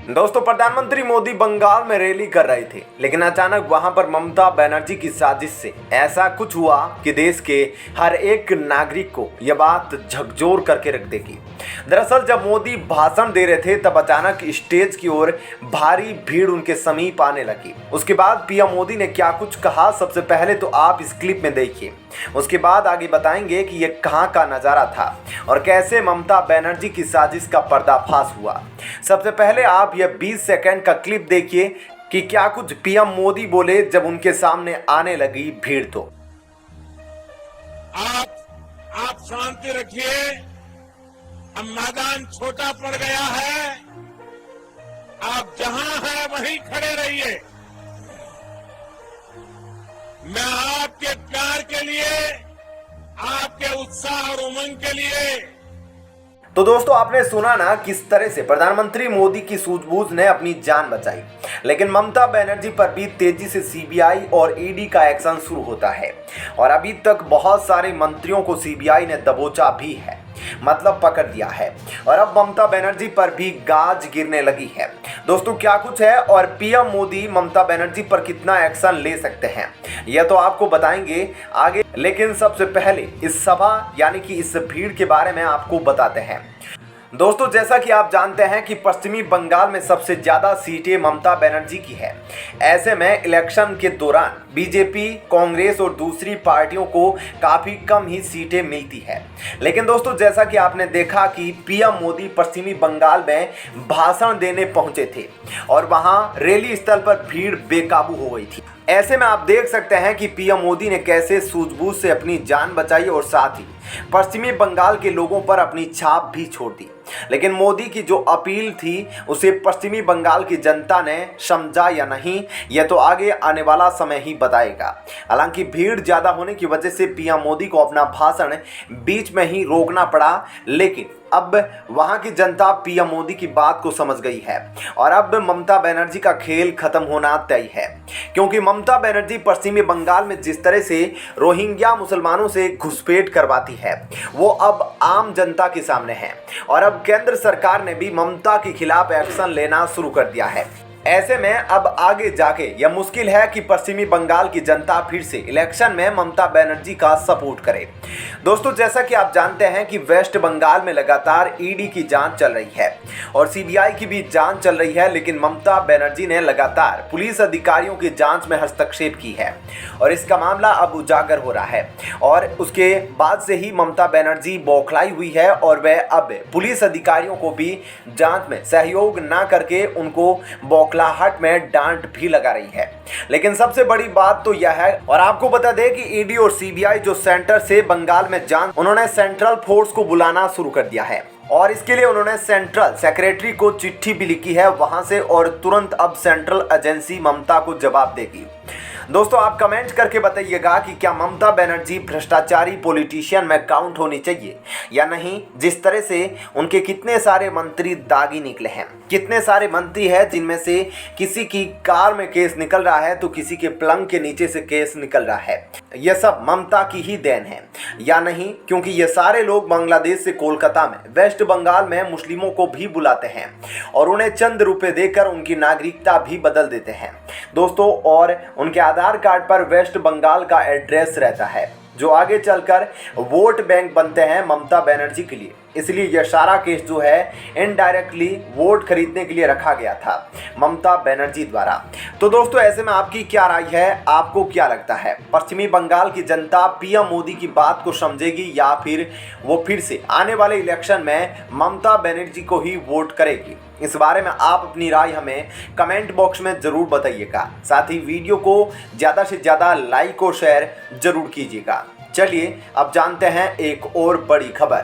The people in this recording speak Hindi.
दोस्तों, प्रधानमंत्री मोदी बंगाल में रैली कर रहे थे, लेकिन अचानक वहां पर ममता बनर्जी की साजिश से ऐसा कुछ हुआ कि देश के हर एक नागरिक को यह बात झकझोर करके रख देगी। दरअसल जब मोदी भाषण दे रहे थे तब अचानक स्टेज की ओर भारी भीड़ उनके समीप आने लगी। उसके बाद पीएम मोदी ने क्या कुछ कहा, सबसे पहले तो आप इस क्लिप में देखिए। उसके बाद आगे बताएंगे कि यह कहां का नजारा था और कैसे ममता बनर्जी की साजिश का पर्दाफाश हुआ। सबसे पहले आप यह 20 सेकंड का क्लिप देखिए कि क्या कुछ पीएम मोदी बोले जब उनके सामने आने लगी भीड़। तो आप शांति रखिए। अब मैदान छोटा पड़ गया है, आप जहां हैं वहीं खड़े रहिए। मैं आपके प्यार के लिए, आपके उत्साह और उमंग के लिए। तो दोस्तों, आपने सुना ना किस तरह से प्रधानमंत्री मोदी की सूझबूझ ने अपनी जान बचाई, लेकिन ममता बनर्जी पर भी तेजी से सीबीआई और ईडी का एक्शन शुरू होता है और अभी तक बहुत सारे मंत्रियों को सीबीआई ने दबोचा भी है, मतलब पकड़ दिया है और अब ममता बनर्जी पर भी गाज गिरने लगी है। दोस्तों, क्या कुछ है और पीएम मोदी ममता बनर्जी पर कितना एक्शन ले सकते हैं, यह तो आपको बताएंगे आगे, लेकिन सबसे पहले इस सभा यानी कि इस भीड़ के बारे में आपको बताते हैं। दोस्तों, जैसा कि आप जानते हैं कि पश्चिमी बंगाल में सबसे ज्यादा सीटें ममता बनर्जी की है। ऐसे में इलेक्शन के दौरान बीजेपी, कांग्रेस और दूसरी पार्टियों को काफी कम ही सीटें मिलती है। लेकिन दोस्तों, जैसा कि आपने देखा कि पीएम मोदी पश्चिमी बंगाल में भाषण देने पहुंचे थे और वहां रैली स्थल पर भीड़ बेकाबू हो गई थी। ऐसे में आप देख सकते हैं कि पीएम मोदी ने कैसे सूझबूझ से अपनी जान बचाई और साथ ही पश्चिमी बंगाल के लोगों पर अपनी छाप भी छोड़ दी। लेकिन मोदी की जो अपील थी उसे पश्चिमी बंगाल की जनता ने समझा या नहीं, यह तो आगे आने वाला समय ही बताएगा। हालांकि भीड़ ज्यादा होने की वजह से पीएम मोदी को अपना भाषण बीच में ही रोकना पड़ा, लेकिन अब वहां की जनता पीएम मोदी की बात को समझ गई है और अब ममता बनर्जी का खेल खत्म होना तय है, क्योंकि ममता बनर्जी पश्चिमी बंगाल में जिस तरह से रोहिंग्या मुसलमानों से घुसपैठ करवाती है वो अब आम जनता के सामने है और अब केंद्र सरकार ने भी ममता के खिलाफ एक्शन लेना शुरू कर दिया है। ऐसे में अब आगे जाके यह मुश्किल है कि पश्चिमी बंगाल की जनता फिर से इलेक्शन में ममता बनर्जी का सपोर्ट करे। दोस्तों, जैसा कि आप जानते हैं कि वेस्ट बंगाल में लगातार ईडी की जांच चल रही है और सीबीआई की भी जांच चल रही है, लेकिन ममता बनर्जी ने लगातार पुलिस अधिकारियों की जांच में हस्तक्षेप की है और इसका मामला अब उजागर हो रहा है और उसके बाद से ही ममता बनर्जी बौखलाई हुई है और वह अब पुलिस अधिकारियों को भी जांच में सहयोग न करके उनको बौखलाहट में डांट भी लगा रही है। लेकिन सबसे बड़ी बात तो यह है, और आपको बता दें कि ईडी और सीबीआई जो सेंटर से बंगाल में जांच, उन्होंने सेंट्रल फोर्स को बुलाना शुरू कर दिया है और इसके लिए उन्होंने सेंट्रल सेक्रेटरी को चिट्ठी भी लिखी है वहां से, और तुरंत अब सेंट्रल एजेंसी ममता को जवाब देगी। दोस्तों, आप कमेंट करके बताइएगा कि क्या ममता बनर्जी भ्रष्टाचारी पॉलिटिशियन में काउंट होनी चाहिए या नहीं। जिस तरह से उनके कितने सारे मंत्री दागी निकले हैं, कितने सारे मंत्री हैं जिनमें से किसी की कार में केस निकल रहा है तो किसी के पलंग के नीचे से केस निकल रहा है, यह सब ममता की ही देन है या नहीं, क्योंकि ये सारे लोग बांग्लादेश से कोलकाता में वेस्ट बंगाल में मुस्लिमों को भी बुलाते हैं और उन्हें चंद रुपए देकर उनकी नागरिकता भी बदल देते हैं दोस्तों, और उनके आधार कार्ड पर वेस्ट बंगाल का एड्रेस रहता है, जो आगे चलकर वोट बैंक बनते हैं ममता बनर्जी के लिए। इसलिए यह सारा केस जो है इनडायरेक्टली वोट खरीदने के लिए रखा गया था ममता बनर्जी द्वारा। तो दोस्तों, ऐसे में आपकी क्या राय है, आपको क्या लगता है, पश्चिमी बंगाल की जनता पीएम मोदी की बात को समझेगी या फिर वो फिर से आने वाले इलेक्शन में ममता बनर्जी को ही वोट करेगी? इस बारे में आप अपनी राय हमें कमेंट बॉक्स में जरूर बताइएगा। साथ ही वीडियो को ज़्यादा से ज़्यादा लाइक और शेयर जरूर कीजिएगा। चलिए अब जानते हैं एक और बड़ी खबर।